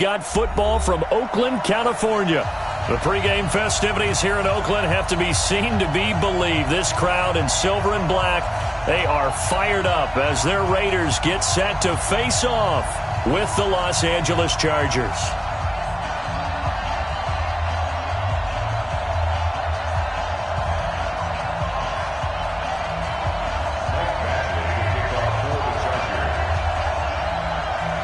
Got football from Oakland, California. The pregame festivities here in Oakland have to be seen to be believed. This crowd in silver and black, they are fired up as their Raiders get set to face off with the Los Angeles Chargers.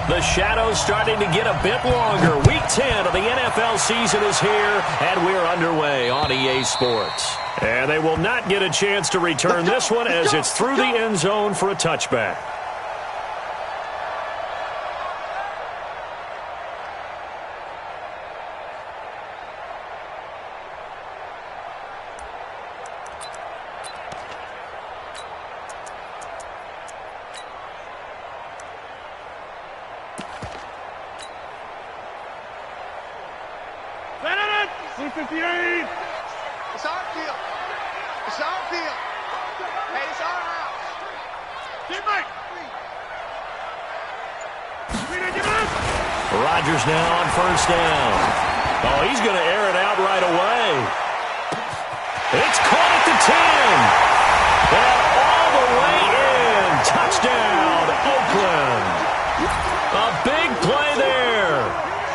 The shadow's starting to get a bit longer. Week 10 of the NFL season is here, and we're underway on EA Sports. And they will not get a chance to return this one as it's through the end zone for a touchback. Rodgers now on first down. Oh, he's going to air it out right away. It's caught at the 10. And all the way in. Touchdown, Oakland. A big play there.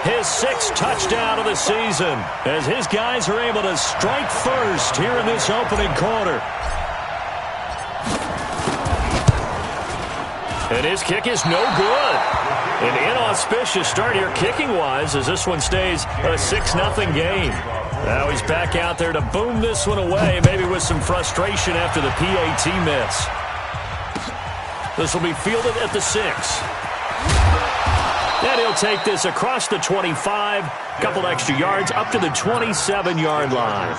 His sixth touchdown of the season as his guys are able to strike first here in this opening quarter. And his kick is no good. An inauspicious start here kicking-wise as this one stays a 6-0 game. Now he's back out there to boom this one away, maybe with some frustration after the PAT miss. This will be fielded at the 6. And he'll take this across the 25, couple extra yards up to the 27-yard line.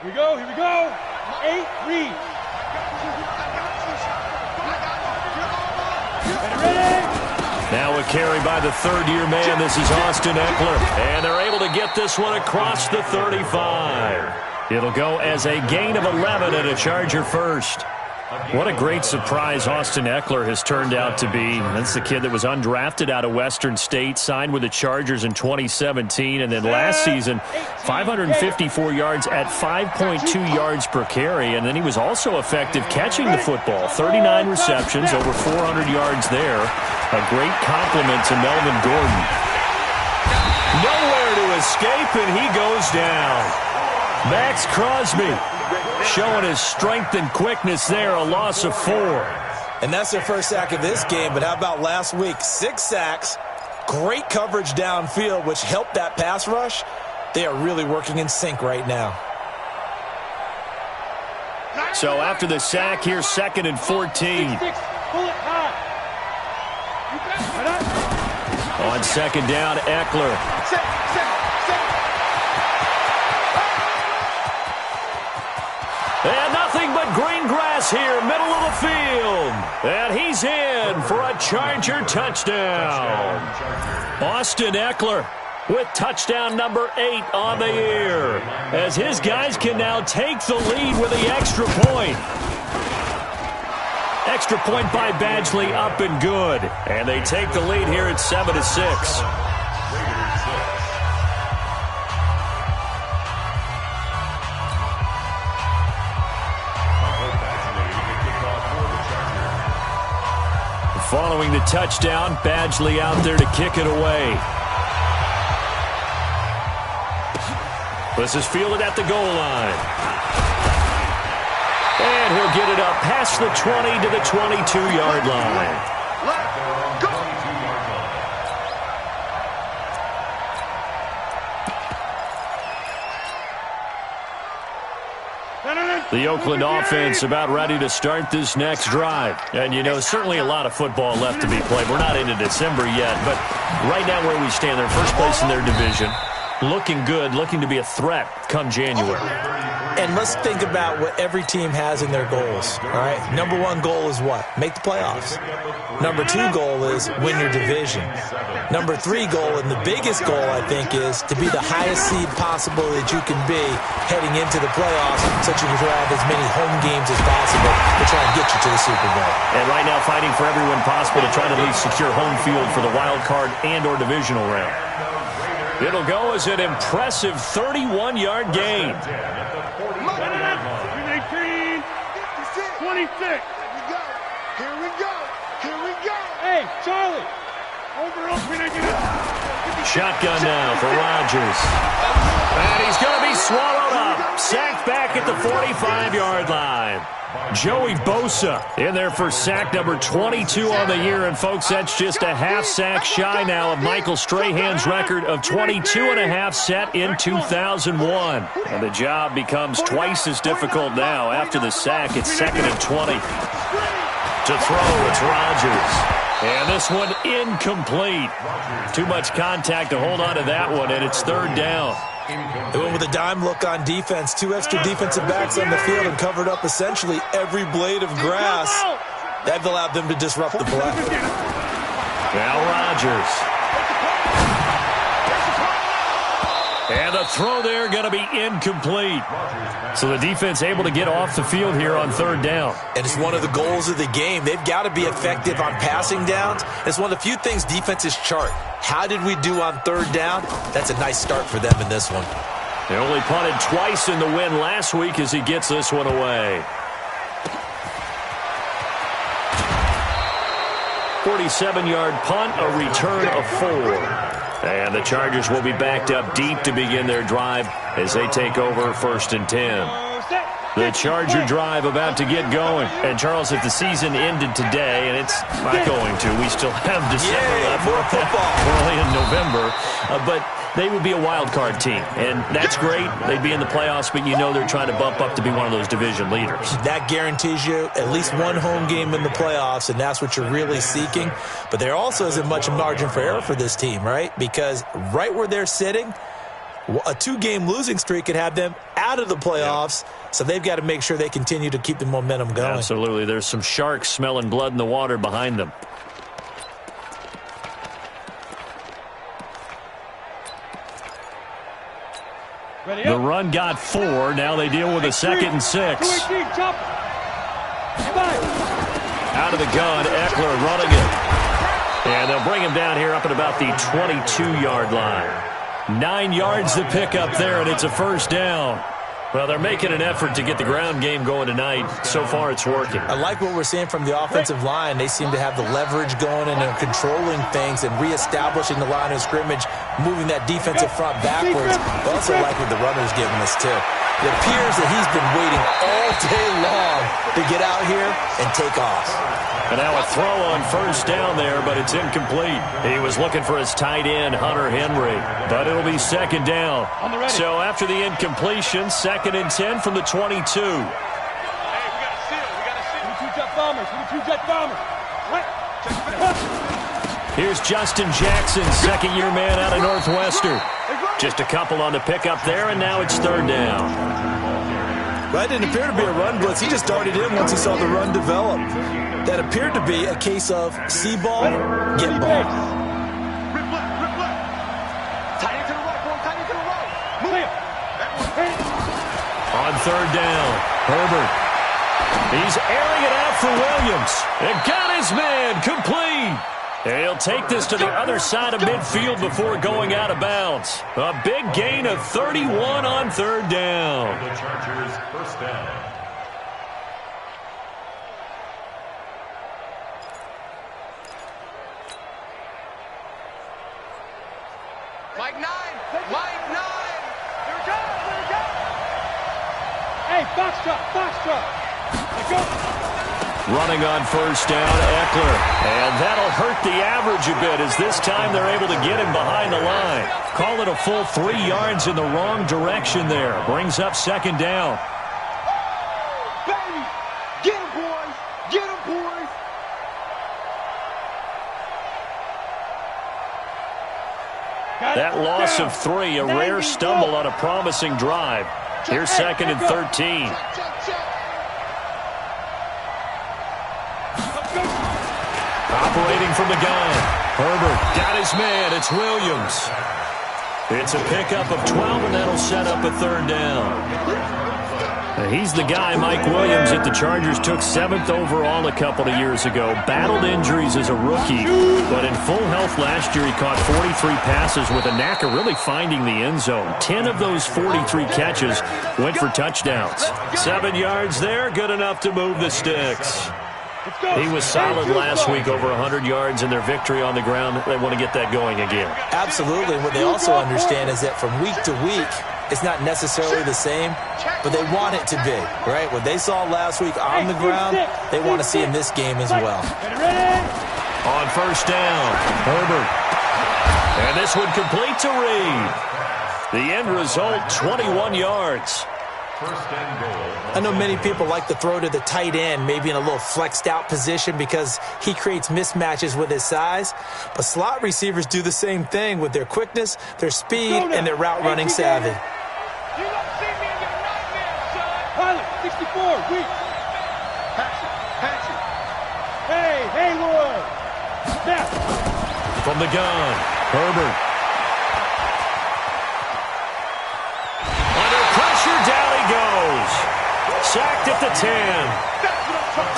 Here we go. 8 read. Now a carry by the third-year man. This is Austin Eckler. And they're able to get this one across the 35. It'll go as a gain of 11 and a Charger first. What a great surprise Austin Eckler has turned out to be. That's the kid that was undrafted out of Western State, signed with the Chargers in 2017, and then last season, 554 yards at 5.2 yards per carry, and then he was also effective catching the football. 39 receptions, over 400 yards there. A great compliment to Melvin Gordon. Nowhere to escape, and he goes down. Max Crosby showing his strength and quickness there, a loss of 4. And that's their first sack of this game, but how about last week? 6 sacks, great coverage downfield, which helped that pass rush. They are really working in sync right now. So after the sack, here's 2nd and 14. On 2nd down, Eckler. And nothing but green grass here, middle of the field. And he's in for a Charger touchdown. Austin Eckler with touchdown number 8 on the year, as his guys can now take the lead with the extra point. Extra point by Badgley, up and good. And they take the lead here at 7-6. Following the touchdown, Badgley out there to kick it away. This is fielded at the goal line. And he'll get it up past the 20 to the 22-yard line. The Oakland offense about ready to start this next drive. And, you know, certainly a lot of football left to be played. We're not into December yet, but right now where we stand, they're first place in their division. Looking good, looking to be a threat come January. And let's think about what every team has in their goals, all right? Number one goal is what? Make the playoffs. Number two goal is win your division. Number three goal, and the biggest goal, I think, is to be the highest seed possible that you can be heading into the playoffs so that you can have as many home games as possible to try and get you to the Super Bowl. And right now fighting for everyone possible to try to at least secure home field for the wild card and or divisional round. It'll go as an impressive 31-yard gain. 26. Here we go. Hey, Charlie. Shotgun now for Rodgers. And he's going to be swallowed up. Sacked back at the 45-yard line. Joey Bosa in there for sack number 22 on the year. And, folks, that's just a half sack shy now of Michael Strahan's record of 22.5 set in 2001. And the job becomes twice as difficult now. After the sack, it's 2nd and 20. To throw, it's Rodgers. And this one incomplete. Too much contact to hold on to that one, and it's 3rd down. They went with a dime look on defense. 2 extra defensive backs on the field and covered up essentially every blade of grass. That allowed them to disrupt the play. Now Rodgers. And the throw there going to be incomplete. So the defense able to get off the field here on 3rd down. And it's one of the goals of the game. They've got to be effective on passing downs. It's one of the few things defenses chart. How did we do on 3rd down? That's a nice start for them in this one. They only punted twice in the win last week as he gets this one away. 47-yard punt, a return of 4. And the Chargers will be backed up deep to begin their drive as they take over 1st and 10. The Charger drive about to get going. And, Charles, if the season ended today, and it's not going to, we still have December left. More football. We're only in November. But they would be a wild card team. And that's great. They'd be in the playoffs, but you know they're trying to bump up to be one of those division leaders. That guarantees you at least one home game in the playoffs, and that's what you're really seeking. But there also isn't much margin for error for this team, right? Because right where they're sitting, a 2-game losing streak could have them out of the playoffs, so they've got to make sure they continue to keep the momentum going. Absolutely. There's some sharks smelling blood in the water behind them. The run got 4. Now they deal with a 2nd and 6. Out of the gun, Eckler running it. And they'll bring him down here up at about the 22-yard line. 9 yards to pick up there, and it's a 1st down. Well, they're making an effort to get the ground game going tonight. So far, it's working. I like what we're seeing from the offensive line. They seem to have the leverage going and they're controlling things and reestablishing the line of scrimmage, moving that defensive front backwards. I also like what the runner's giving us, too. It appears that he's been waiting all day long to get out here and take off. And now a throw on 1st down there, but it's incomplete. He was looking for his tight end, Hunter Henry, but it'll be 2nd down. So after the incompletion, 2nd and 10 from the 22. Hey, we got a seal. 22 jet bombers. 22 jet bombers. Here's Justin Jackson, 2nd-year man out of Northwestern. Just a couple on the pickup there, and now it's 3rd down. That didn't appear to be a run blitz. He just darted in once he saw the run develop. That appeared to be a case of see ball, get ball. On 3rd down, Herbert. He's airing it out for Williams. And got his man complete. And he'll take this to the other side of midfield before going out of bounds. A big gain of 31 on 3rd down. The Chargers' 1st down. Mike 9. Mike 9. Here we go. Hey, box truck. Let's go. Running on 1st down, Eckler. And that'll hurt the average a bit as this time they're able to get him behind the line. Call it a full 3 yards in the wrong direction there. Brings up 2nd down. Baby, get him, boys. Get him, boys. That loss of 3, a rare stumble on a promising drive. Here's 2nd and 13. Operating from the gun. Herbert got his man. It's Williams. It's a pickup of 12, and that'll set up a 3rd down. He's the guy, Mike Williams, that the Chargers took 7th overall a couple of years ago. Battled injuries as a rookie, but in full health last year, he caught 43 passes with a knack of really finding the end zone. 10 of those 43 catches went for touchdowns. 7 yards there, good enough to move the sticks. He was solid last week, over 100 yards in their victory on the ground. They want to get that going again. Absolutely. What they also understand is that from week to week, it's not necessarily the same, but they want it to be, right? What they saw last week on the ground, they want to see in this game as well. On 1st down, Herbert. And this one complete to Reed. The end result, 21 yards. I know many people like to throw to the tight end, maybe in a little flexed out position because he creates mismatches with his size. But slot receivers do the same thing with their quickness, their speed, and their route running savvy. You don't see me in your nightmares, son. Pilot, 64, weak. Patch it. Hey, Haywood. Snap. From the gun, Herbert. Under pressure, down he goes. Sacked at the 10.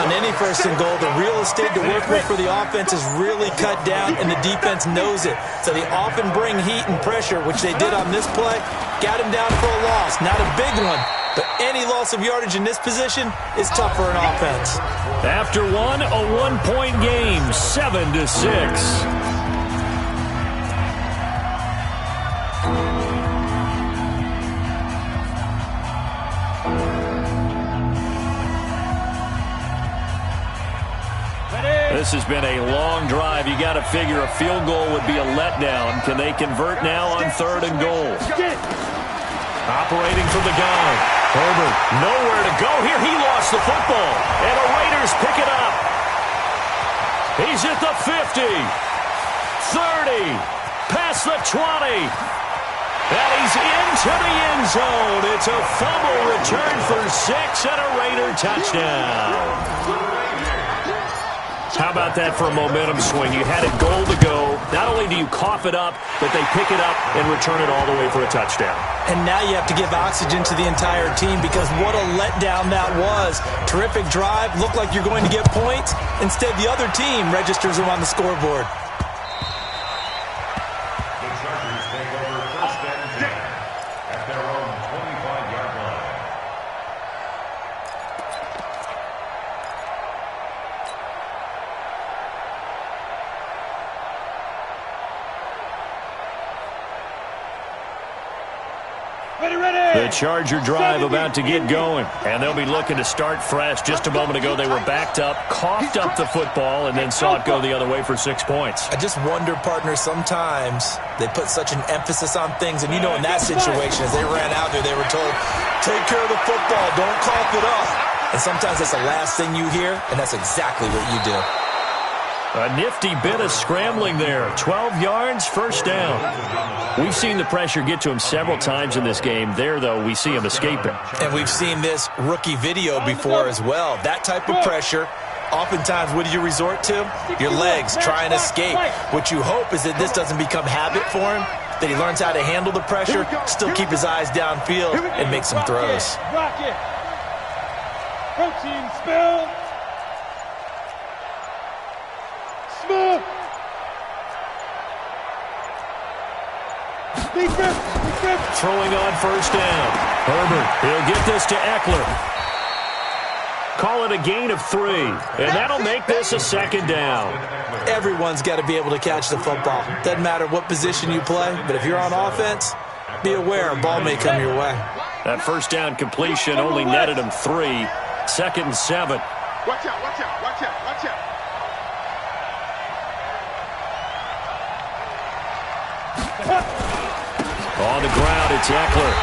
On any 1st and goal, the real estate to work with for the offense is really cut down, and the defense knows it. So they often bring heat and pressure, which they did on this play. Got him down for a loss. Not a big one, but any loss of yardage in this position is tough for an offense. After one, a 1-point game, 7-6. This has been a long drive. You got to figure a field goal would be a letdown. Can they convert now on 3rd and goal? Operating from the gun. Herbert, nowhere to go here. He lost the football. And the Raiders pick it up. He's at the 50. 30. Past the 20. And he's into the end zone. It's a fumble return for 6 and a Raider touchdown. How about that for a momentum swing? You had it goal to go. Not only do you cough it up, but they pick it up and return it all the way for a touchdown. And now you have to give oxygen to the entire team because what a letdown that was. Terrific drive. Looked like you're going to get points. Instead, the other team registers them on the scoreboard. The Chargers take over 1st and 10 at their own 25-yard line. The Charger drive about to get going, and they'll be looking to start fresh. Just a moment ago, they were backed up, coughed up the football, and then saw it go the other way for 6 points. I just wonder, partner, sometimes they put such an emphasis on things, and you know in that situation, as they ran out there, they were told, take care of the football, don't cough it up. And sometimes that's the last thing you hear, and that's exactly what you do. A nifty bit of scrambling there. 12 yards, 1st down. We've seen the pressure get to him several times in this game. There, though, we see him escaping. And we've seen this rookie video before as well. That type of pressure, oftentimes, what do you resort to? Your legs, try and escape. What you hope is that this doesn't become habit for him, that he learns how to handle the pressure, still keep his eyes downfield, and make some throws. Rock it. Protein spill. Smooth. Throwing on 1st down. Herbert, he'll get this to Eckler. Call it a gain of 3, and that'll make this a 2nd down. Everyone's got to be able to catch the football. Doesn't matter what position you play, but if you're on offense, be aware a ball may come your way. That 1st down completion only netted him 3. 2nd and 7. Watch out, watch out, watch out, watch out. On the ground, it's Eckler.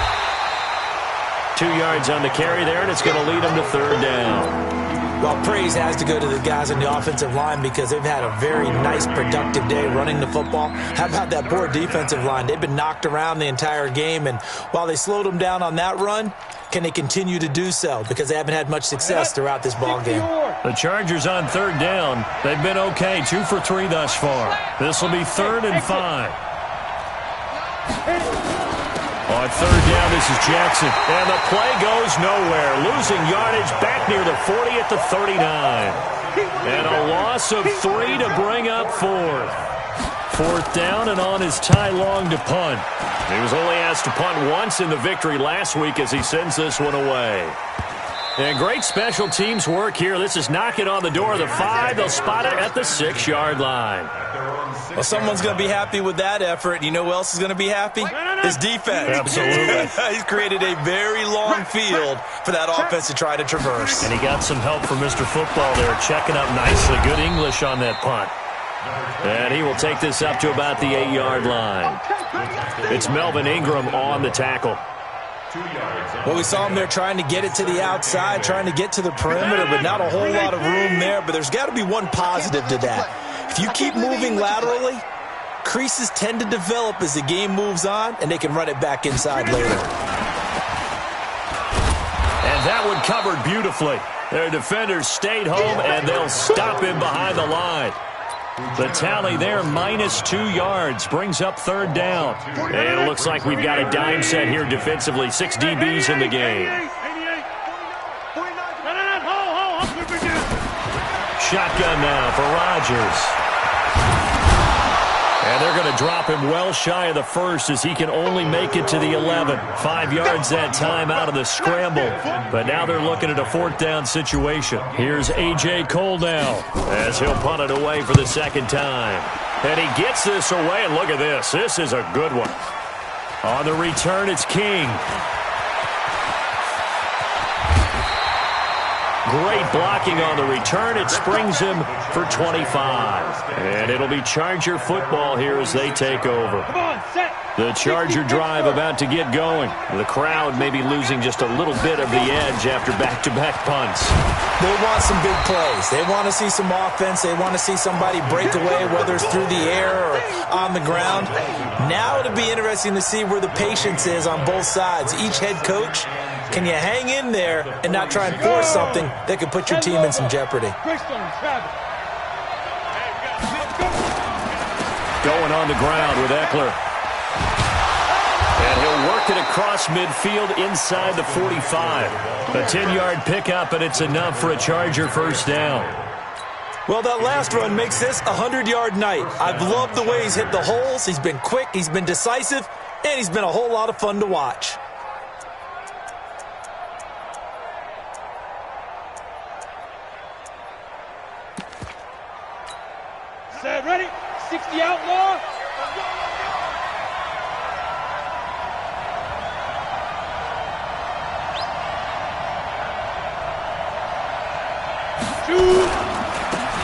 2 yards on the carry there, and it's going to lead him to 3rd down. Well, praise has to go to the guys on the offensive line because they've had a very nice, productive day running the football. How about that poor defensive line? They've been knocked around the entire game, and while they slowed them down on that run, can they continue to do so? Because they haven't had much success throughout this ball game. The Chargers on third down. They've been okay, 2 for 3 thus far. This will be 3rd and 5. On third down, this is Jackson. And the play goes nowhere. Losing yardage back near the 40 at the 39. And a loss of 3 to bring up 4th. 4th down, and on is Ty Long to punt. He was only asked to punt once in the victory last week as he sends this one away. And great special teams work here. This is knocking on the door of the 5. They'll spot it at the 6-yard line. Well, someone's going to be happy with that effort. You know who else is going to be happy? His defense. Absolutely. He's created a very long field for that offense to try to traverse. And he got some help from Mr. Football there, checking up nicely. Good English on that punt. And he will take this up to about the 8-yard line. It's Melvin Ingram on the tackle. Well, we saw him there trying to get it to the outside, trying to get to the perimeter, but not a whole lot of room there. But there's got to be one positive to that. If you keep moving laterally, creases tend to develop as the game moves on, and they can run it back inside later. And that one covered beautifully. Their defenders stayed home, and they'll stop him behind the line. The tally there, -2 yards, brings up 3rd down. And it looks like we've got a dime set here defensively. 6 DBs in the game. Shotgun now for Rodgers. And they're going to drop him well shy of the 1st as he can only make it to the 11. 5 yards that time out of the scramble. But now they're looking at a 4th down situation. Here's A.J. Cole now as he'll punt it away for the 2nd time. And he gets this away, and look at this. This is a good one. On the return, it's King. Great blocking on the return. It springs him for 25. And it'll be Charger football here as they take over. The Charger drive about to get going. The crowd may be losing just a little bit of the edge after back-to-back punts. They want some big plays. They want to see some offense. They want to see somebody break away, whether it's through the air or on the ground. Now it'll be interesting to see where the patience is on both sides. Each head coach, can you hang in there and not try and force something that could put your team in some jeopardy? Going on the ground with Eckler. And he'll work it across midfield inside the 45. A 10-yard pickup, and it's enough for a Charger 1st down. Well, that last run makes this a 100-yard night. I've loved the way he's hit the holes. He's been quick, he's been decisive, and he's been a whole lot of fun to watch. Set, ready? 60 outlaw.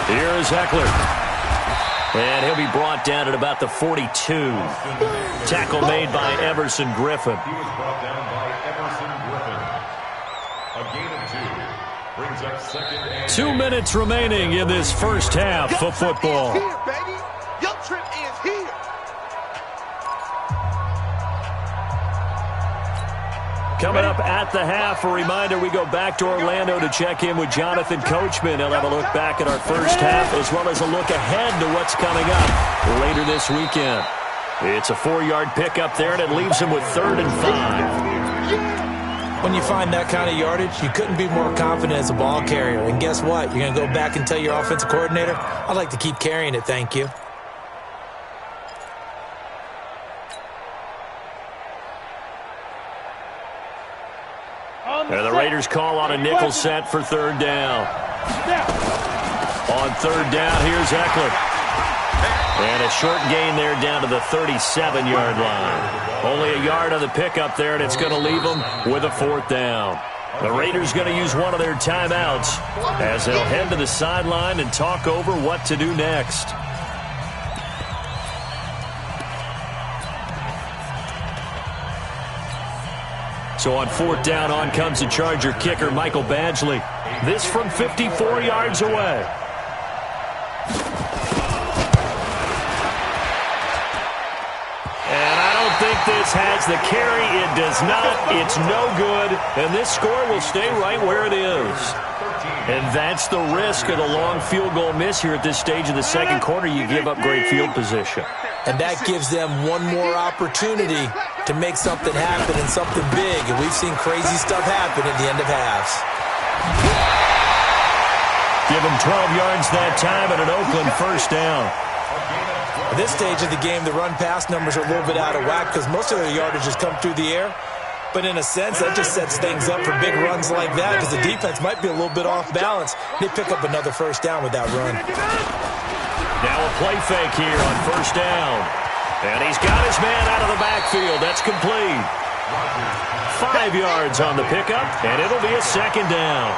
Here's Eckler. And he'll be brought down at about the 42. Tackle made by Everson Griffin. He was brought down by Everson Griffin. A gain of 2. Brings up 2nd and 2 minutes remaining in this 1st half of football. Here, baby. YUNGTRILL is here. Coming up at the half, a reminder, we go back to Orlando to check in with Jonathan Coachman. He'll have a look back at our 1st half as well as a look ahead to what's coming up later this weekend. It's a 4-yard pickup there, and it leaves him with 3rd and 5. When you find that kind of yardage, you couldn't be more confident as a ball carrier. And guess what? You're going to go back and tell your offensive coordinator, I'd like to keep carrying it, thank you. And the Raiders call on a nickel set for 3rd down. On 3rd down, here's Eckler. And a short gain there down to the 37-yard line. Only a yard on the pickup there, and it's going to leave them with a 4th down. The Raiders going to use one of their timeouts as they'll head to the sideline and talk over what to do next. So on 4th down, on comes the Charger kicker, Michael Badgley. This from 54 yards away. And I don't think this has the carry. It does not. It's no good. And this score will stay right where it is. And that's the risk of the long field goal miss here at this stage of the second quarter. You give up great field position. And that gives them one more opportunity to make something happen and something big. And we've seen crazy stuff happen at the end of halves. Give them 12 yards that time and an Oakland first down. At this stage of the game, the run-pass numbers are a little bit out of whack because most of their yardage has come through the air. But in a sense, that just sets things up for big runs like that because the defense might be a little bit off balance. They pick up another first down with that run. Now a play fake here on first down. And he's got his man out of the backfield. That's complete. 5 yards on the pickup, and it'll be a second down.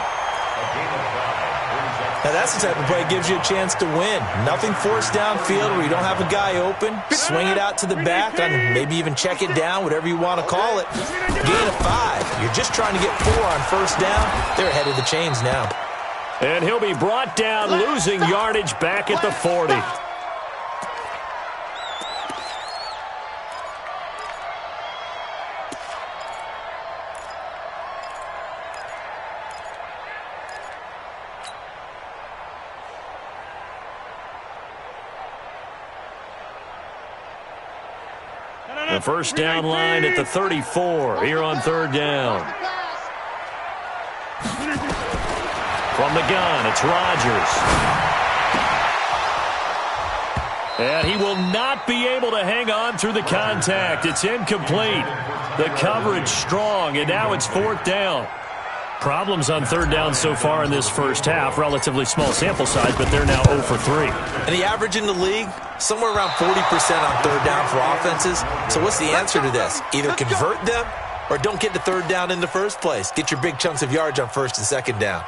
Now that's the type of play that gives you a chance to win. Nothing forced downfield where you don't have a guy open. Swing it out to the back and maybe even check it down, whatever you want to call it. Gain of 5. You're just trying to get 4 on first down. They're ahead of the chains now. And he'll be brought down, losing yardage back at the 40. The first down line at the 34 here on third down. From the gun, it's Rodgers. And he will not be able to hang on through the contact. It's incomplete. The coverage strong, and now it's 4th down. Problems on third down so far in this first half. Relatively small sample size, but they're now 0 for 3. And the average in the league, somewhere around 40% on third down for offenses. So what's the answer to this? Either convert them or don't get to third down in the first place. Get your big chunks of yards on first and second down.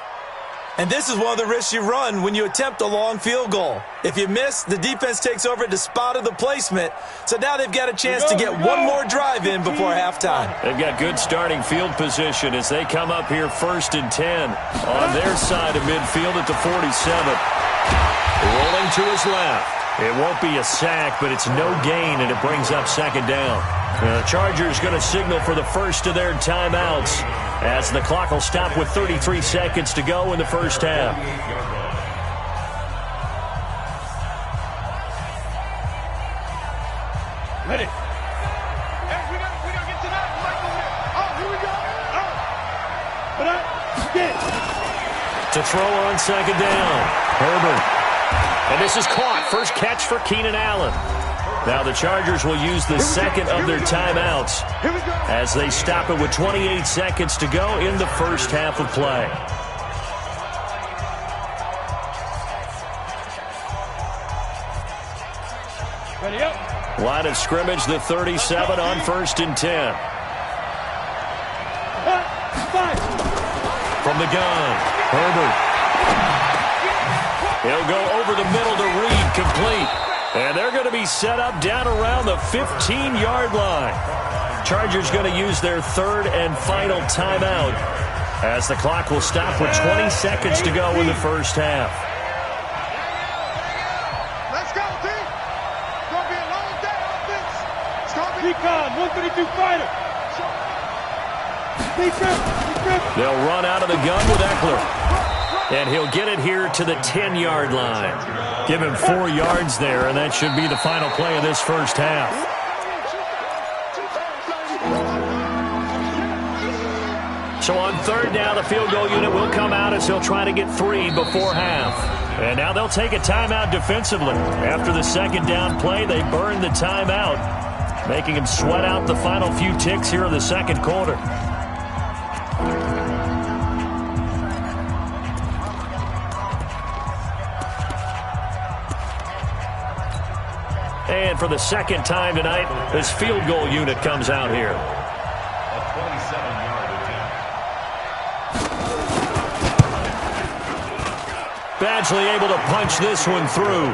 And this is one of the risks you run when you attempt a long field goal. If you miss, the defense takes over at the spot of the placement. So now they've got a chance to get one more drive in before halftime. They've got good starting field position as they come up here 1st and 10 on their side of midfield at the 47. Rolling to his left. It won't be a sack, but it's no gain, and it brings up second down. The Chargers going to signal for the first of their timeouts as the clock will stop with 33 seconds to go in the first half. Ready. Hey, we gotta get to that right over there. Oh, here we go. Oh. But get To throw on second down, Herbert. And this is caught. First catch for Keenan Allen. Now the Chargers will use the second of their timeouts as they stop it with 28 seconds to go in the first half of play. ready up. Line of scrimmage, the 37 on 1st and 10. From the gun, Herbert. He'll go over the middle to Reed, complete. And they're going to be set up down around the 15-yard line. Chargers going to use their third and final timeout as the clock will stop with 20 seconds to go in the first half. Let's go, team. It's going to be a long day on this. It's going to be... Recon, 132 fighter. They'll run out of the gun with Eckler. And he'll get it here to the 10-yard line. Give him 4 yards there, and that should be the final play of this first half. So on third down, the field goal unit will come out as he'll try to get 3 before half. And now they'll take a timeout defensively. After the second down play, they burn the timeout, making him sweat out the final few ticks here in the second quarter. And for the second time tonight, this field goal unit comes out here. A 27-yard attempt. Badgley able to punch this one through.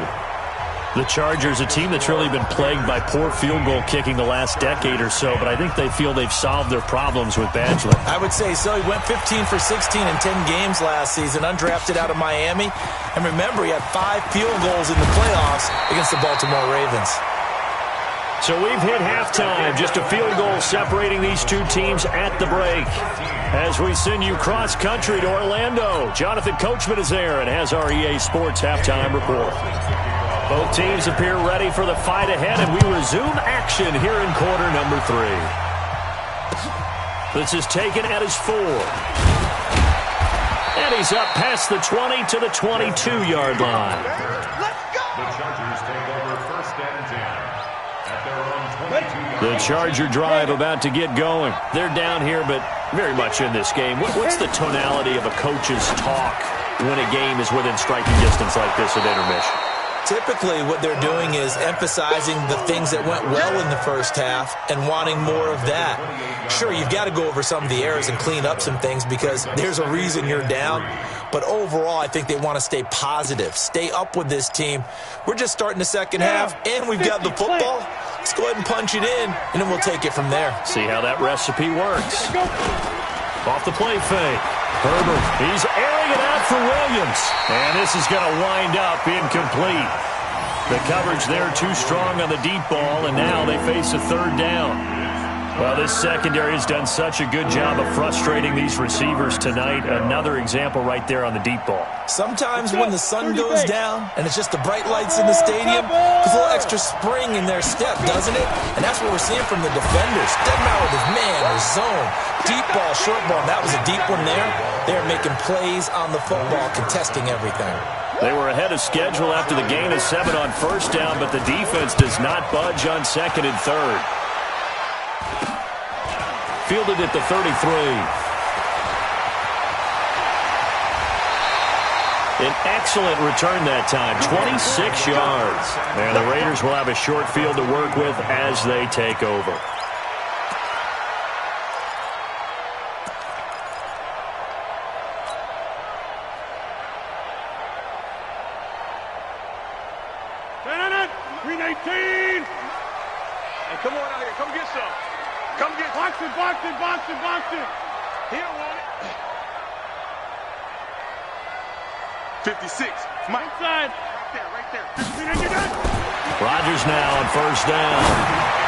The Chargers, a team that's really been plagued by poor field goal kicking the last decade or so, but I think they feel they've solved their problems with Badgley. I would say so. He went 15 for 16 in 10 games last season, undrafted out of Miami. And remember, he had 5 field goals in the playoffs against the Baltimore Ravens. So we've hit halftime, just a field goal separating these two teams at the break. As we send you cross-country to Orlando, Jonathan Coachman is there and has our EA Sports halftime report. Both teams appear ready for the fight ahead, and we resume action here in quarter number 3. This is taken at his 4. And he's up past the 20 to the 22-yard line. Let's go! The Chargers take over first and 10 at their own 22-yard line. The Charger drive about to get going. They're down here, but very much in this game. What's the tonality of a coach's talk when a game is within striking distance like this at intermission? Typically, what they're doing is emphasizing the things that went well in the first half and wanting more of that. Sure, you've got to go over some of the errors and clean up some things because there's a reason you're down. But overall, I think they want to stay positive, stay up with this team. We're just starting the second half, and we've got the football. Let's go ahead and punch it in, and then we'll take it from there. See how that recipe works. Off the play fake. Herbert, he's airing it out for Williams. And this is going to wind up incomplete. The coverage there too strong on the deep ball, and now they face a third down. Well, this secondary has done such a good job of frustrating these receivers tonight. Another example right there on the deep ball. Sometimes when the sun goes down and it's just the bright lights in the stadium, there's a little extra spring in their step, doesn't it? And that's what we're seeing from the defenders. Doesn't matter with his man or zone. Deep ball, short ball. That was a deep one there. They're making plays on the football, contesting everything. They were ahead of schedule after the gain of 7 on first down, but the defense does not budge on second and third. Fielded at the 33. An excellent return that time, 26 yards. And the Raiders will have a short field to work with as they take over. Green 18! Hey, come on out here. Come get some. Come get boxing. He don't want it. 56. Mike side. Right there. Rodgers now on first down.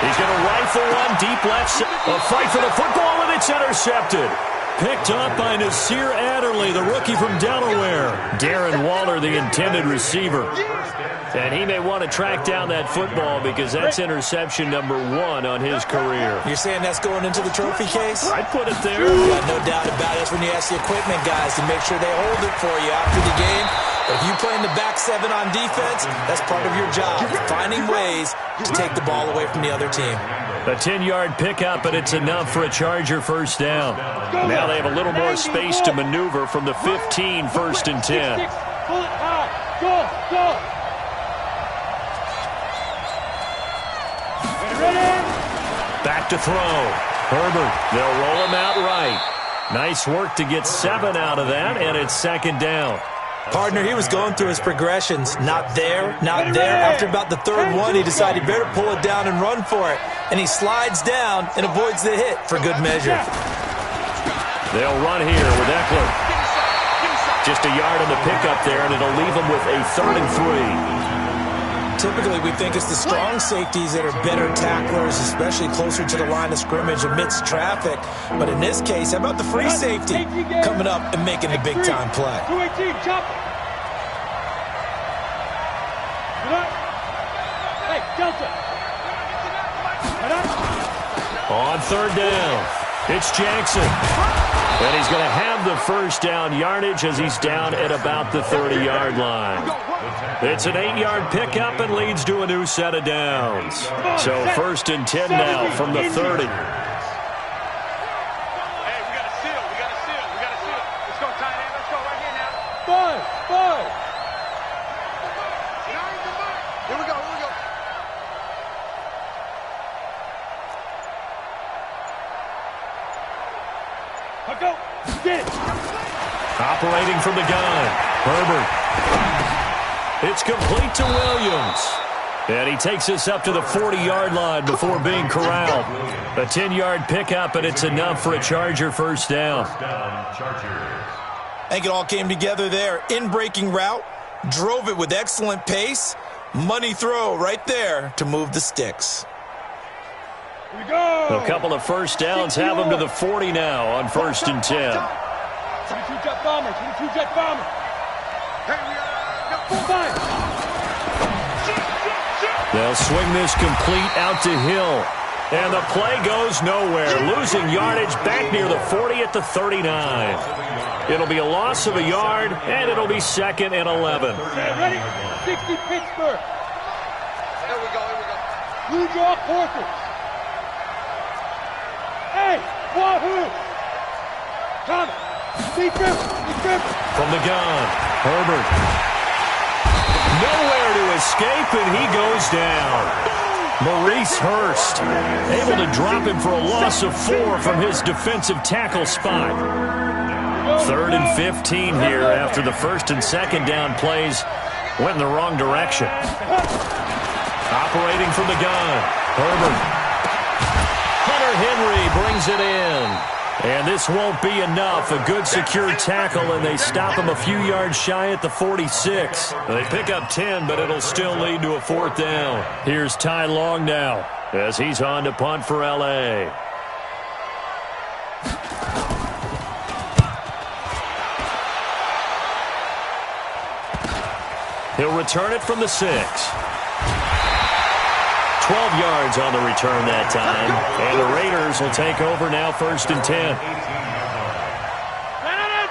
He's going to rifle one deep left. A fight for the football, and it's intercepted. Picked up by Nasir Adderley, the rookie from Delaware. Darren Waller, the intended receiver. And he may want to track down that football because that's interception number 1 on his career. You're saying that's going into the trophy case? I'd put it there. Yeah, no doubt about it. That's when you ask the equipment guys to make sure they hold it for you after the game. But if you play in the back 7 on defense, that's part of your job, finding ways to take the ball away from the other team. A 10-yard pickup, but it's enough for a Charger first down. Now they have a little more space to maneuver from the 15, first and 10. Pull it high. Go. Back to throw. Herbert, they'll roll him out right. Nice work to get 7 out of that, and it's second down. Partner, he was going through his progressions. Not there, not there. After about the third one, he decided he better pull it down and run for it. And he slides down and avoids the hit for good measure. They'll run here with Eckler. Just a yard on the pickup there, and it'll leave them with a 3rd and 3. Typically, we think it's the strong safeties that are better tacklers, especially closer to the line of scrimmage amidst traffic. But in this case, how about the free safety coming up and making the big-time play? 218, chop it. Hey, Delta. On third down, it's Jackson. And he's going to have the first down yardage as he's down at about the 30-yard line. It's an 8-yard pickup and leads to a new set of downs. So first and 10 now from the 30. Hey, we got a seal. Let's go, tight end. Let's go right here now. Boy. Here we go. Go. Get it. Operating from the gun, Herbert. It's complete to Williams. And he takes us up to the 40-yard line before being corralled. A 10-yard pickup, and it's enough for a Charger first down. I think it all came together there. In-breaking route, drove it with excellent pace. Money throw right there to move the sticks. Here we go. A couple of first downs have him to the 40 now on 1st and 10. 22 jet bomber, 22 jet bomber. They'll swing this complete out to Hill. And the play goes nowhere. Losing yardage back near the 40 at the 39. It'll be a loss of a yard, and it'll be 2nd and 11. Ready? 60 Pittsburgh. Here we go. New York Horses. Hey, wahoo! Thomas, deep grip. From the gun, Herbert. Nowhere to escape, and he goes down. Maurice Hurst able to drop him for a loss of 4 from his defensive tackle spot. 3rd and 15 here after the 1st and 2nd down plays went in the wrong direction. Operating from the gun, Herbert. Hunter Henry brings it in. And this won't be enough. A good secure tackle, and they stop him a few yards shy at the 46. They pick up 10, but it'll still lead to a 4th down. Here's Ty Long now as he's on to punt for L.A. He'll return it from the 6. 12 yards on the return that time. And the Raiders will take over now 1st and 10.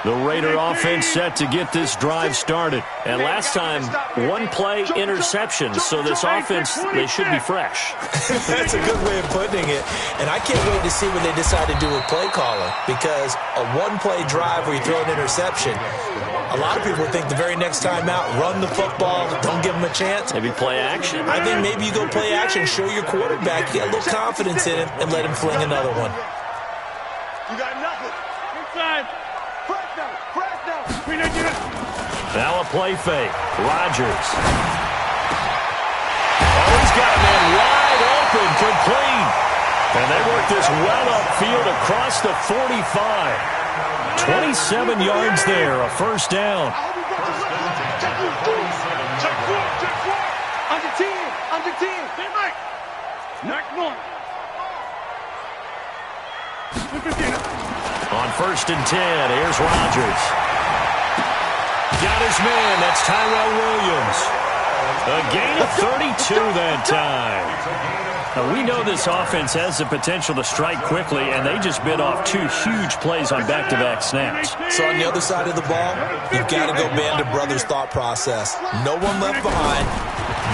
The Raider offense set to get this drive started. And last time, 1 play interception. So this offense, they should be fresh. That's a good way of putting it. And I can't wait to see what they decide to do with play calling. Because a 1-play drive where you throw an interception, a lot of people think the very next time out, run the football, don't give them a chance. Maybe play action. I think maybe you go play action, show your quarterback, you get a little confidence in him, and let him fling another one. You got nothing. Inside. Fresh now. Now a play fake. Rodgers. Oh, he's got a man wide open, complete. And they work this well upfield across the 45. 27 yards there, a 1st down. Under 10. Stay right. Knock one. On 1st and 10, here's Rodgers. Got his man, that's Tyrell Williams. A gain of 32 that time. Now, we know this offense has the potential to strike quickly, and they just bit off 2 huge plays on back-to-back snaps. So on the other side of the ball, you've got to go band of brothers thought process. No one left behind,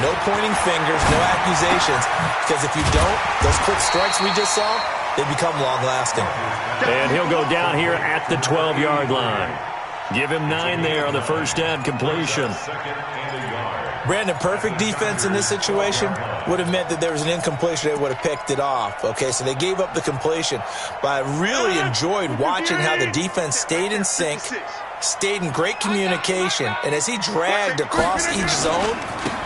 no pointing fingers, no accusations, because if you don't, those quick strikes we just saw, they become long-lasting. And he'll go down here at the 12-yard line. Give him 9 there on the 1st down completion. Brandon, perfect defense in this situation would have meant that there was an incompletion. They would have picked it off. Okay, so they gave up the completion. But I really enjoyed watching how the defense stayed in sync, stayed in great communication. And as he dragged across each zone,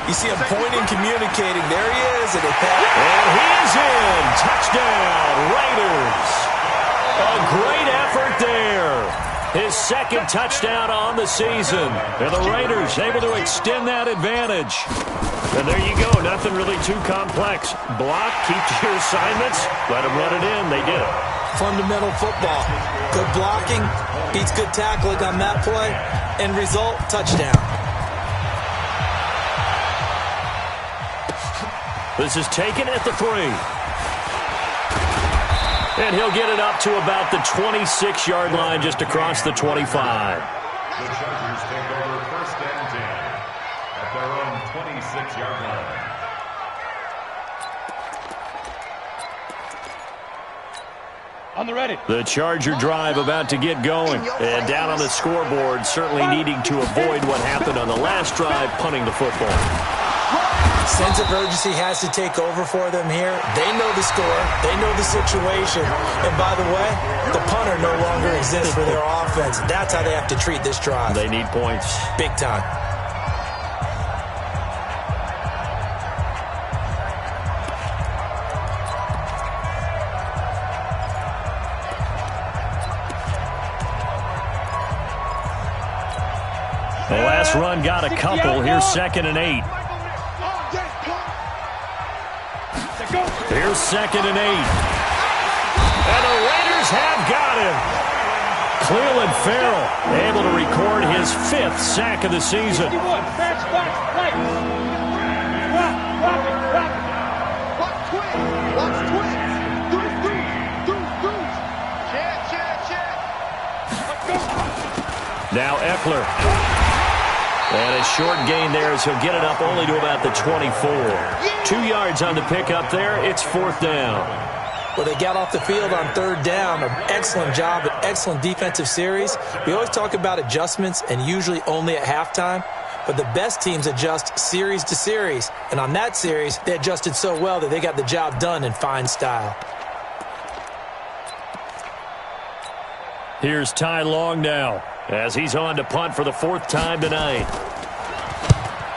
you see him pointing, communicating. There he is. And they pass. And he is in. Touchdown, Raiders. A great effort there. His 2nd touchdown on the season. And the Raiders able to extend that advantage. And there you go. Nothing really too complex. Block, keep to your assignments, let them run it in. They did it. Fundamental football. Good blocking, beats good tackling on that play. End result, touchdown. This is taken at the 3. And he'll get it up to about the 26-yard line just across the 25. The Chargers take over 1st and 10 at their own 26-yard line. On the ready. The Charger drive about to get going. And down on the scoreboard, certainly needing to avoid what happened on the last drive, punting the football. Sense of urgency has to take over for them here. They know the score. They know the situation. And by the way, the punter no longer exists for their offense. That's how they have to treat this drive. They need points. Big time. The last run got a couple. Here's 2nd and 8. Here's 2nd and 8. And the Raiders have got him. Cleveland Farrell able to record his 5th sack of the season. Now Eckler. And a short gain there as he'll get it up only to about the 24. 2 yards on the pickup there. It's 4th down. Well, they got off the field on 3rd down. An excellent job, an excellent defensive series. We always talk about adjustments and usually only at halftime. But the best teams adjust series to series. And on that series, they adjusted so well that they got the job done in fine style. Here's Ty Long now as he's on to punt for the 4th time tonight.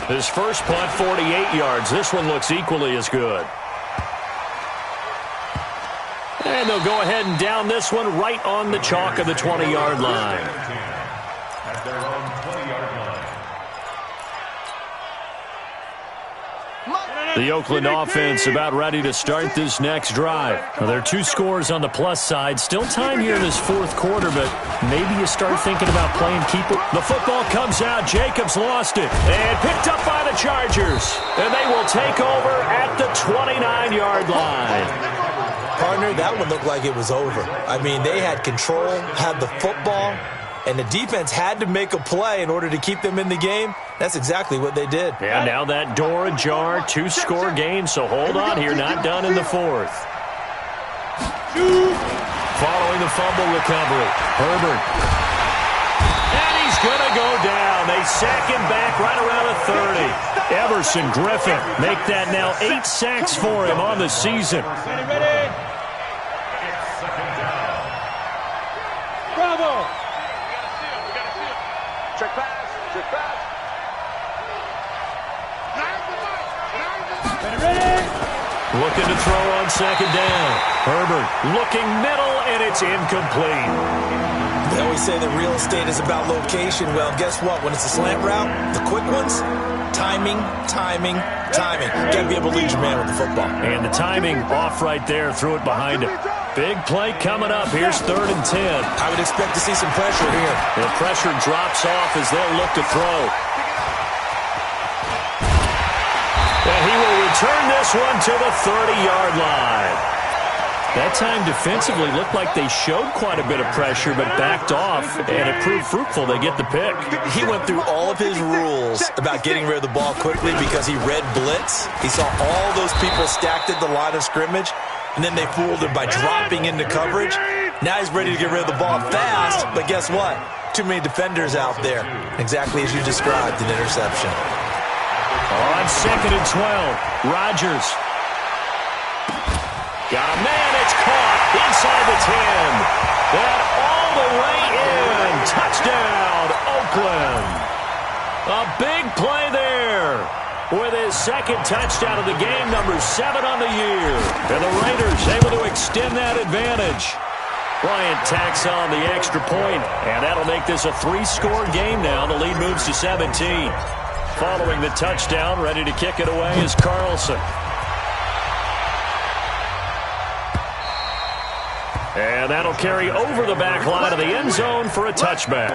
His first punt, 48 yards. This one looks equally as good. And they'll go ahead and down this one right on the chalk of the 20-yard line. At their own 20-yard line. The Oakland offense about ready to start this next drive. Now, there are 2 scores on the plus side. Still time here in this 4th quarter, but maybe you start thinking about playing keeper. The football comes out. Jacobs lost it. And picked up by the Chargers. And they will take over at the 29-yard line. Partner, that one looked like it was over. I mean, they had control, had the football, and the defense had to make a play in order to keep them in the game. That's exactly what they did. And now that door ajar, 2-score game, so hold on here, not done in the 4th. Following the fumble recovery, Herbert. And he's going to go down. They sack him back right around the 30. Everson Griffin make that now 8 sacks for him on the season. Ready? Bravo! Check pass. Check pass. Ready? Looking to throw on 2nd down. Herbert looking middle, and it's incomplete. They always say that real estate is about location. Well, guess what? When it's a slant route, the quick ones, timing, timing, timing. Got to be able to lead your man with the football. And the timing off right there. Threw it behind him. Big play coming up. Here's 3rd and 10. I would expect to see some pressure here. The pressure drops off as they'll look to throw. And he will return this one to the 30-yard line. That time defensively looked like they showed quite a bit of pressure but backed off, and it proved fruitful. They get the pick. He went through all of his rules about getting rid of the ball quickly because he read blitz. He saw all those people stacked at the line of scrimmage, and then they fooled him by dropping into coverage. Now he's ready to get rid of the ball fast, but guess what? Too many defenders out there. Exactly as you described, an interception. On 2nd and 12, Rodgers. Got a man, it's caught inside the 10. And all the way in. Touchdown, Oakland. A big play there with his 2nd touchdown of the game, number 7 on the year. And the Raiders able to extend that advantage. Bryant tacks on the extra point, and that'll make this a 3-score game now. The lead moves to 17. Following the touchdown, ready to kick it away is Carlson. And that'll carry over the back line of the end zone for a touchback.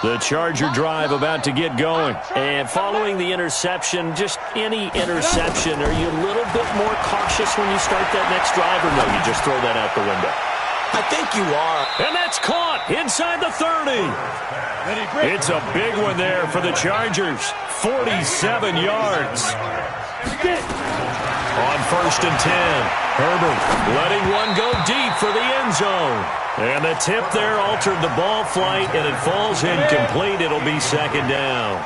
The Charger drive about to get going. And following the interception, just any interception, are you a little bit more cautious when you start that next drive, or no, you just throw that out the window? I think you are. And that's caught inside the 30. It's a big one there for the Chargers. 47 yards. On 1st and 10, Herbert letting one go deep for the end zone. And the tip there altered the ball flight, and it falls incomplete. It'll be 2nd down.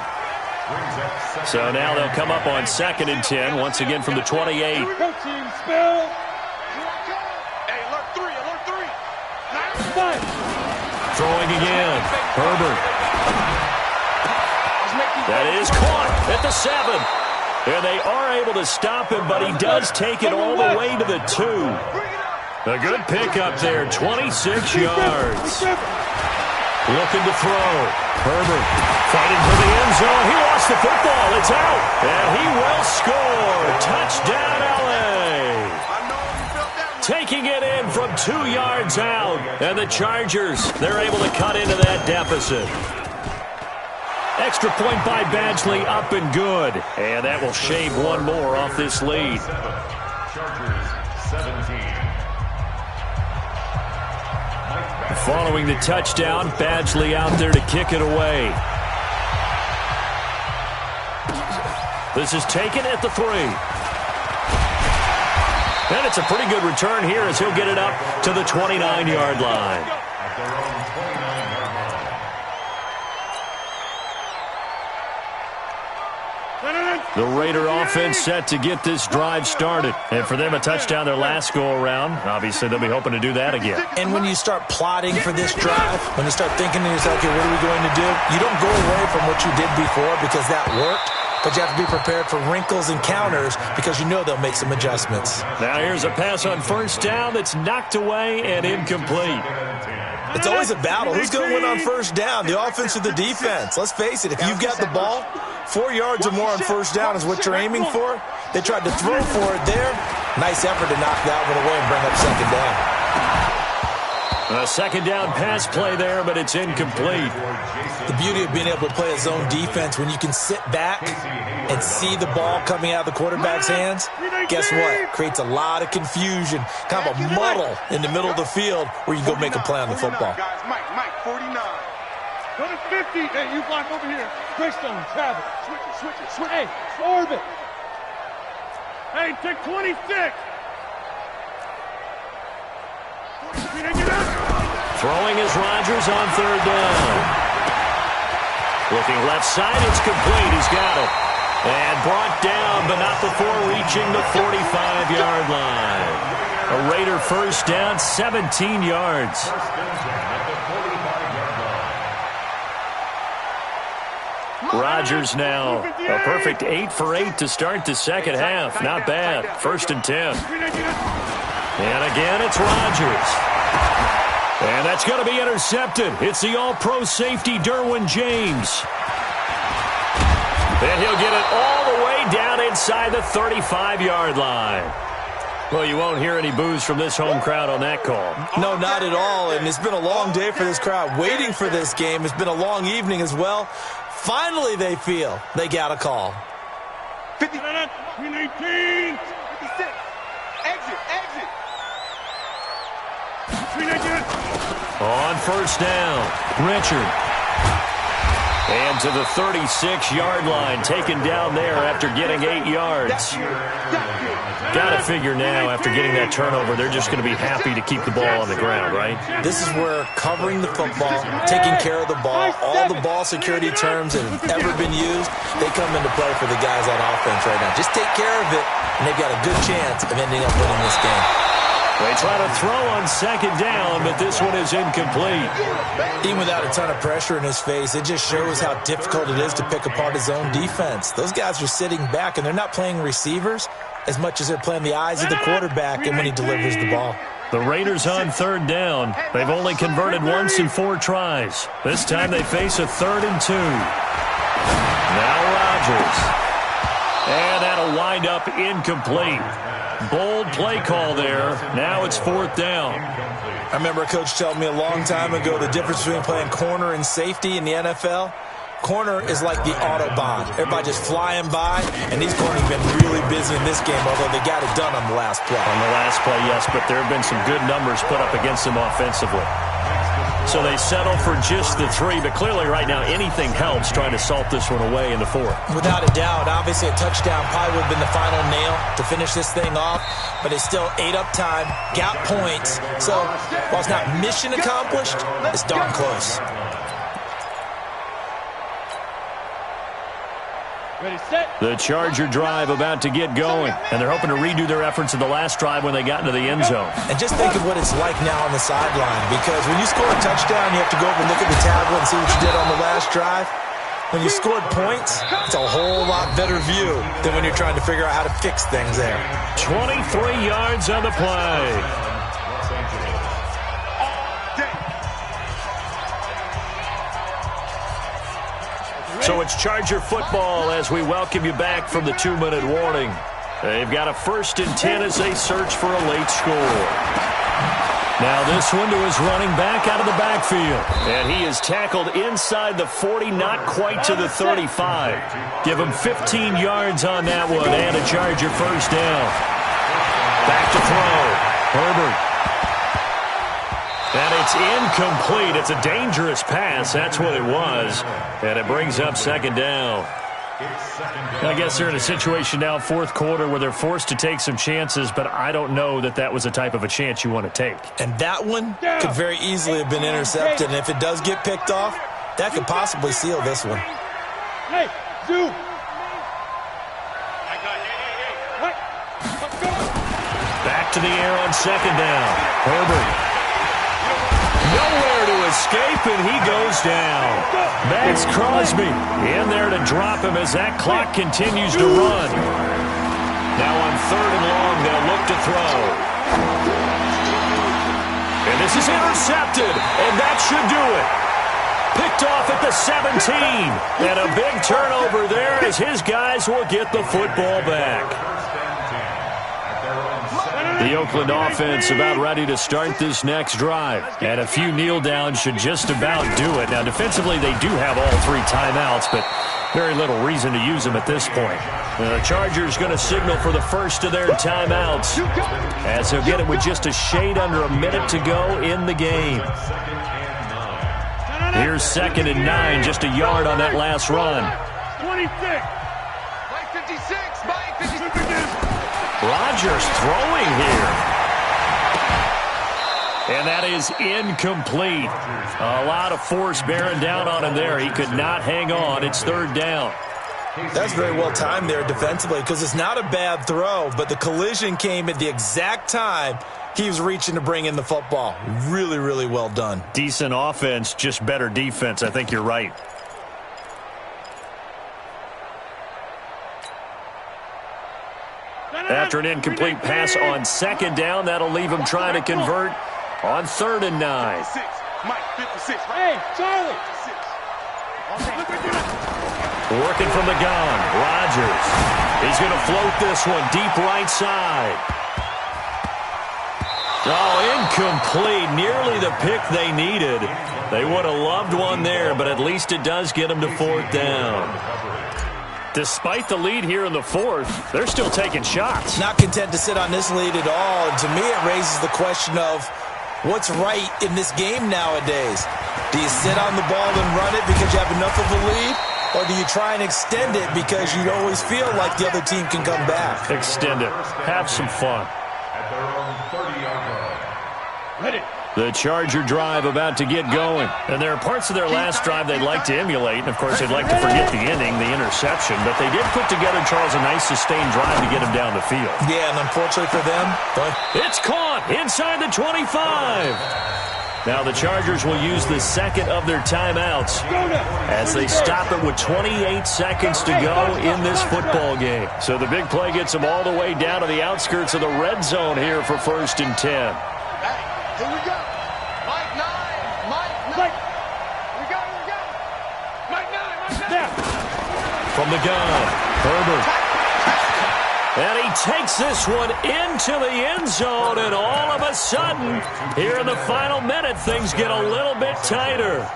So now they'll come up on 2nd and 10, once again from the 28. Coaching spell. Hey, alert 3, alert 3. Throwing again, Herbert. That is caught at the 7. And they are able to stop him, but he does take it all the way to the 2. A good pickup there, 26 yards. Looking to throw. Herbert fighting for the end zone. He lost the football. It's out. And he will score. Touchdown, L.A. Taking it in from 2 yards out. And the Chargers, they're able to cut into that deficit. Extra point by Badgley, up and good. And that will shave one more off this lead. Chargers 17. Following the touchdown, Badgley out there to kick it away. This is taken at the 3. And it's a pretty good return here as he'll get it up to the 29-yard line. At their own 29-yard line. The Raider offense set to get this drive started. And for them, a touchdown their last go-around. Obviously, they'll be hoping to do that again. And when you start plotting for this drive, when you start thinking to yourself, okay, what are we going to do? You don't go away from what you did before because that worked. But you have to be prepared for wrinkles and counters because you know they'll make some adjustments. Now here's a pass on first down that's knocked away and incomplete. It's always a battle. Who's going to win on first down, the offense or the defense? Let's face it, if you've got the ball, 4 yards or more on first down is what you're aiming for. They tried to throw for it there. Nice effort to knock that one away and bring up second down. A second down pass play there, but it's incomplete. The beauty of being able to play a zone defense when you can sit back and see the ball coming out of the quarterback's hands, guess what? Creates a lot of confusion, kind of a muddle in the middle of the field where you go make a play on the football. Mike, 49. Go to 50. Hey, you block over here. Greystone, Travis. Switch it. Hey, orbit. Hey, take 26. Throwing is Rodgers on third down. Looking left side, it's complete. He's got it. And brought down, but not before reaching the 45-yard line. A Raider first down, 17 yards. Rodgers now a perfect 8 for 8 to start the second half. Not bad. 1st and 10. And again, it's Rodgers. And that's going to be intercepted. It's the all-pro safety, Derwin James. And he'll get it all the way down inside the 35-yard line. Well, you won't hear any boos from this home crowd on that call. No, not at all. And it's been a long day for this crowd waiting for this game. It's been a long evening as well. Finally, they feel they got a call. 50 minutes, 319. 56. Exit. On first down, Richard. And to the 36-yard line, taken down there after getting 8 yards. Got to figure now, after getting that turnover, they're just going to be happy to keep the ball on the ground, right? This is where covering the football, taking care of the ball, all the ball security terms that have ever been used, they come into play for the guys on offense right now. Just take care of it, and they've got a good chance of ending up winning this game. They try to throw on second down, but this one is incomplete. Even without a ton of pressure in his face, it just shows how difficult it is to pick apart his own defense. Those guys are sitting back, and they're not playing receivers as much as they're playing the eyes of the quarterback and when he delivers the ball. The Raiders on third down. They've only converted once in 4 tries. This time they face a 3rd and 2. Now Rodgers. And that'll wind up incomplete. Bold play call there. Now it's 4th down. I remember a coach telling me a long time ago the difference between playing corner and safety in the NFL. Corner is like the Autobahn. Everybody just flying by, and these corners have been really busy in this game, although they got it done on the last play. On the last play, yes, but there have been some good numbers put up against them offensively. So they settle for just the 3, but clearly right now anything helps trying to salt this one away in the 4th. Without a doubt, obviously a touchdown probably would have been the final nail to finish this thing off, but they still ate up time, got points. So while it's not mission accomplished, it's darn close. Ready, set. The Charger drive about to get going, and they're hoping to redo their efforts in the last drive when they got into the end zone. And just think of what it's like now on the sideline, because when you score a touchdown, you have to go over and look at the tablet and see what you did on the last drive. When you scored points, it's a whole lot better view than when you're trying to figure out how to fix things there. 23 yards on the play. So it's Charger football as we welcome you back from the 2-minute warning. They've got a 1st and 10 as they search for a late score. Now this one to his running back out of the backfield. And he is tackled inside the 40, not quite to the 35. Give him 15 yards on that one and a Charger 1st down. Back to throw. Herbert. And it's incomplete. It's a dangerous pass. That's what it was. And it brings up 2nd down. I guess they're in a situation now, 4th quarter, where they're forced to take some chances, but I don't know that that was the type of a chance you want to take. And that one could very easily have been intercepted. And if it does get picked off, that could possibly seal this one. Hey, Zoo. Back to the air on 2nd down. Herbert. Nowhere to escape, and he goes down. That's Crosby in there to drop him as that clock continues to run. Now on 3rd and long, they'll look to throw. And this is intercepted, and that should do it. Picked off at the 17. And a big turnover there as his guys will get the football back. The Oakland offense about ready to start this next drive. And a few kneel downs should just about do it. Now, defensively, they do have all 3 timeouts, but very little reason to use them at this point. The Chargers going to signal for the first of their timeouts, as they'll get it with just a shade under a minute to go in the game. Here's 2nd and 9, just a yard on that last run. 26. Mike 56. Mike 56. Rodgers throwing here. And that is incomplete. A lot of force bearing down on him there. He could not hang on. It's 3rd down. That's very well timed there defensively, because it's not a bad throw, but the collision came at the exact time he was reaching to bring in the football. Really, really well done. Decent offense, just better defense. I think you're right. After an incomplete pass on 2nd down, that'll leave him trying to convert on 3rd and 9. Mike 56. Hey, Charlie. Working from the gun, Rodgers. He's going to float this one deep right side. Oh, incomplete. Nearly the pick they needed. They would have loved one there, but at least it does get them to 4th down. Despite the lead here in the 4th, they're still taking shots. Not content to sit on this lead at all. And to me, it raises the question of what's right in this game nowadays. Do you sit on the ball and run it because you have enough of a lead? Or do you try and extend it because you always feel like the other team can come back? Extend it. Have some fun. At their own 30-yard line. Ready. The Charger drive about to get going. And there are parts of their last drive they'd like to emulate. And, of course, they'd like to forget the inning, the interception. But they did put together, Charles, a nice sustained drive to get him down the field. Yeah, and unfortunately for them, it's caught inside the 25. Now the Chargers will use the 2nd of their timeouts as they stop it with 28 seconds to go in this football game. So the big play gets them all the way down to the outskirts of the red zone here for 1st and 10. Here we go. Mike 9. Mike 9. Here we go. Mike 9. From the gun, Herbert. And he takes this one into the end zone, and all of a sudden, here in the final minute, things get a little bit tighter.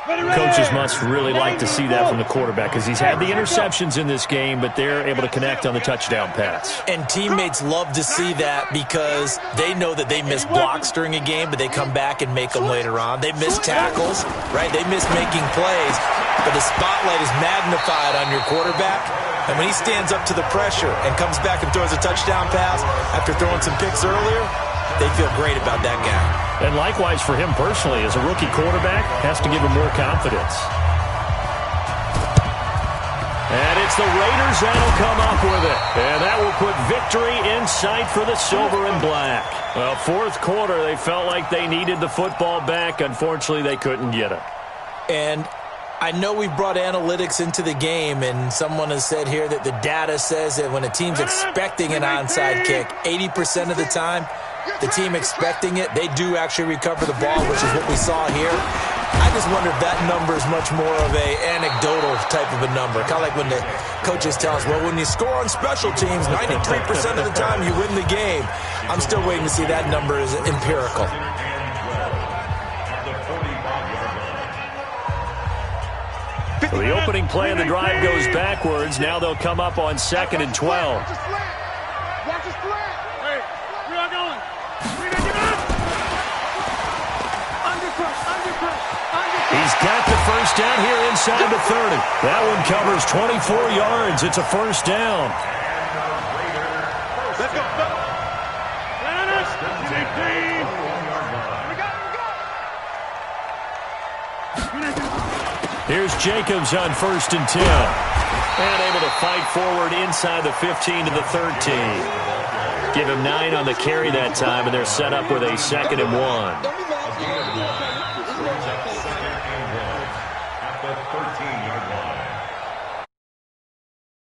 Coaches must really like to see that from the quarterback, because he's had the interceptions in this game, but they're able to connect on the touchdown pass. And teammates love to see that because they know that they miss blocks during a game, but they come back and make them later on. They miss tackles, right? They miss making plays, but the spotlight is magnified on your quarterback. And when he stands up to the pressure and comes back and throws a touchdown pass after throwing some picks earlier, they feel great about that guy. And likewise for him personally, as a rookie quarterback, has to give him more confidence. And it's the Raiders that'll come up with it. And that will put victory in sight for the silver and black. Well, 4th quarter, they felt like they needed the football back. Unfortunately, they couldn't get it. And I know we've brought analytics into the game, and someone has said here that the data says that when a team's expecting an onside kick, 80% of the time, the team expecting it, they do actually recover the ball, which is what we saw here. I just wonder if that number is much more of a anecdotal type of a number. Kind of like when the coaches tell us, well, when you score on special teams, 93% of the time you win the game. I'm still waiting to see that number is empirical. So the opening play of the drive goes backwards. Now they'll come up on 2nd and 12. Watch his slant. Watch his slant. Hey, we are going. We are going. He's got the first down here inside the 30. That one covers 24 yards. It's a first down. Let's go. Dennis. Here's Jacobs on 1st and 10. And able to fight forward inside the 15 to the 13. Give him 9 on the carry that time, and they're set up with a 2nd and 1.